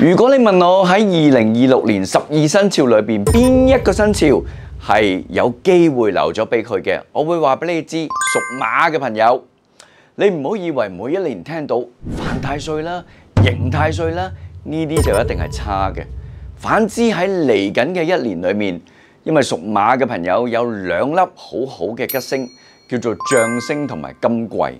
如果你問我喺2026年12生肖裏邊邊一個生肖係有機會留咗俾佢嘅，我會話俾你知，屬馬嘅朋友，你唔好以為每一年聽到犯太歲啦、刑太歲啦，呢啲就一定係差嘅。反之喺嚟緊嘅一年裏面，因為屬馬嘅朋友有兩粒好好嘅吉星，叫做將星同埋金貴。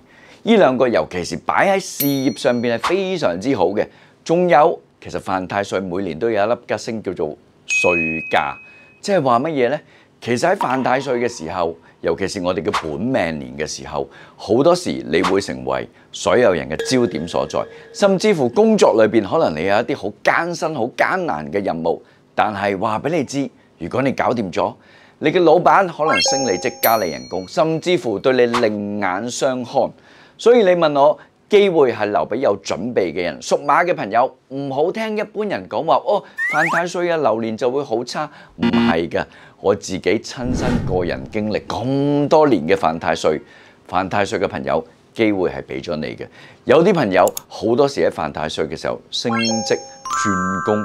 呢兩個尤其是擺喺事業上邊係非常之好嘅。仲有其實犯太歲每年都有一粒吉星叫做歲駕，即係話乜嘢呢？其實喺犯太歲嘅時候，尤其是我哋嘅本命年嘅時候，好多時你會成為所有人嘅焦點所在，甚至乎工作裏邊可能你有一啲好艱辛、好艱難嘅任務，但係話俾你知，如果你搞掂咗，你嘅老闆可能升你職加你人工，甚至乎對你另眼相看。所以你問我，機會係留俾有準備嘅人。屬馬嘅朋友唔好聽一般人講話，哦，犯太歲啊，流年就會好差。唔係㗎，我自己親身個人經歷咁多年嘅犯太歲嘅朋友，機會係俾咗你嘅。有啲朋友好多時喺犯太歲嘅時候升職轉工，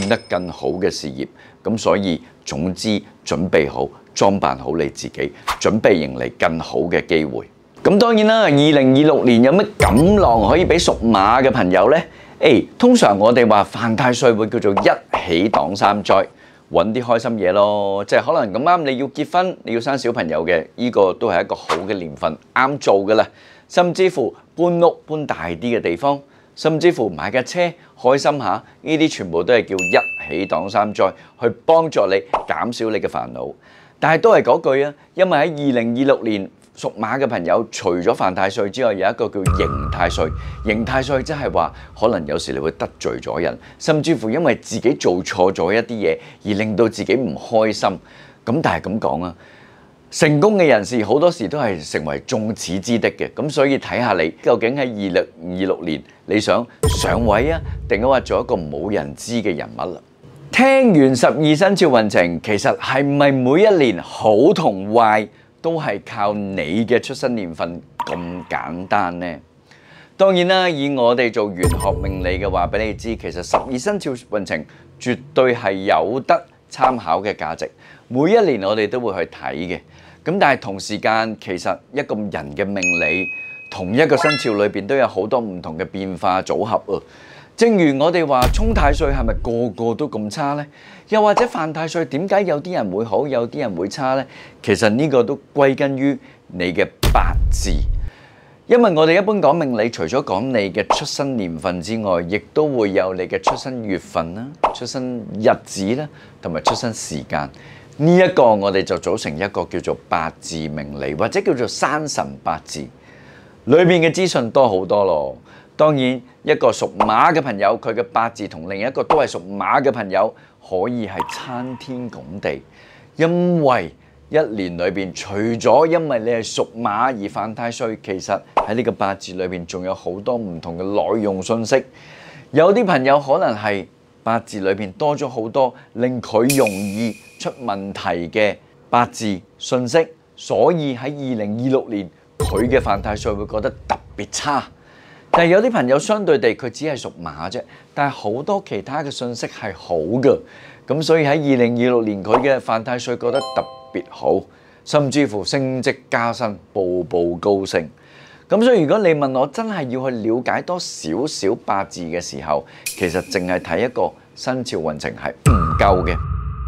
轉得更好嘅事業。咁所以總之準備好，裝扮好你自己，準備迎嚟更好嘅機會。咁當然啦，2026年有咩錦囊可以俾屬馬嘅朋友呢？通常我哋話犯太歲會叫做一喜擋三災，揾啲開心嘢咯。即係可能咁啱你要結婚，你要生小朋友嘅，呢個都係一個好嘅年份，啱做㗎啦。甚至乎搬屋搬大啲嘅地方，甚至乎買架車開心下，呢啲全部都係叫一喜擋三災，去幫助你減少你嘅煩惱。但係都係嗰句啊，因為喺2026年，屬馬嘅朋友，除咗犯太歲之外，有一個叫刑太歲。刑太歲即係話，可能有時你會得罪咗人，甚至乎因為自己做錯咗一啲嘢，而令到自己唔開心。咁但係咁講啊，成功嘅人士好多時都係成為眾矢之的嘅。咁所以睇下你究竟喺2026年，你想上位啊，定係話做一個冇人知嘅人物啦？聽完12生肖運程，其實係唔係每一年好同壞都係靠你嘅出生年份咁簡單呢？當然啦，以我哋做玄學命理嘅話俾你知，其實12生肖運程絕對係有得參考嘅價值。每一年我哋都會去睇嘅。咁但係同時間，其實一個人嘅命理，同一個生肖裏邊都有好多唔同嘅變化組合啊。正如我哋話沖太歲係咪個個都咁差呢？又或者犯太歲點解有啲人會好，有啲人會差呢？其實呢個都歸根於你嘅八字，因為我哋一般講命理，除咗講你嘅出生年份之外，亦都會有你嘅出生月份啦、出生日子啦，同埋出生時間。呢一個我哋就組成一個叫做八字命理，或者叫做生辰八字，裏面嘅資訊多好多咯。當然，一個屬馬嘅朋友，佢嘅八字同另一個都係屬馬嘅朋友，可以係參天拱地。因為一年裏邊，除咗因為你係屬馬而犯太歲，其實喺呢個八字裏邊仲有好多唔同嘅內容信息。有啲朋友可能係八字裏邊多咗好多令佢容易出問題嘅八字信息，所以喺2026年佢嘅犯太歲會覺得特別差。但係有啲朋友相對地佢只係屬馬啫，但係好多其他嘅信息係好嘅，咁所以喺2026年佢嘅犯太歲覺得特別好，甚至乎升職加薪，步步高升。咁所以如果你問我真係要去了解多少少八字嘅時候，其實淨係睇一個生肖運程係唔夠嘅。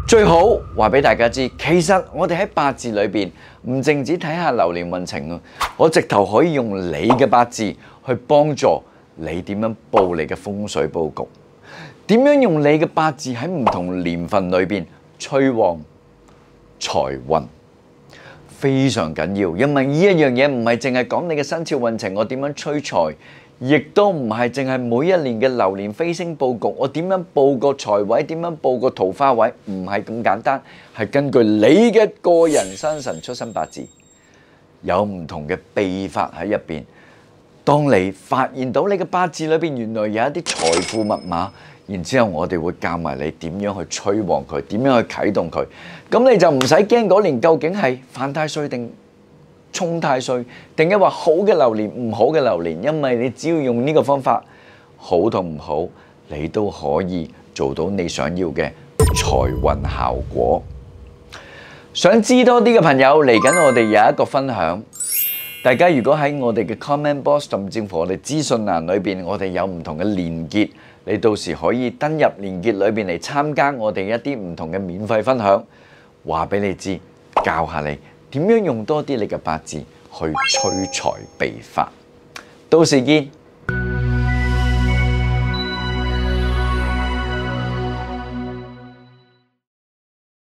最好話俾大家知，其實我哋喺八字裏邊唔淨止睇下流年運程啊，我直頭可以用你嘅八字去幫助你點樣佈你嘅風水佈局，點樣用你嘅八字喺唔同年份裏邊催旺財運，非常緊要。因為呢一樣嘢唔係淨係講你嘅生肖運程，我點樣催財，亦都唔係淨係每一年嘅流年飛星佈局，我點樣佈個財位，點樣佈個桃花位，唔係咁簡單，係根據你嘅個人生辰出生八字，有唔同嘅秘法喺入邊。當你發現到你嘅八字裏邊原來有一啲財富密碼，然之後我哋會教埋你點樣去催旺佢，點樣去啟動佢，咁你就唔使驚嗰年究竟係犯太歲定沖太歲，定係話好嘅流年唔好嘅流年，因為你只要用呢個方法，好同唔好，你都可以做到你想要嘅財運效果。想知多啲嘅朋友，嚟緊我哋有一個分享。大家如果喺我哋嘅 comment box 甚至乎我哋資訊欄裏邊，我哋有唔同嘅連結，你到時可以登入連結裏邊嚟參加我哋一啲唔同嘅免費分享，話俾你知，教下你點樣用多啲你嘅八字去催財避法。到時見。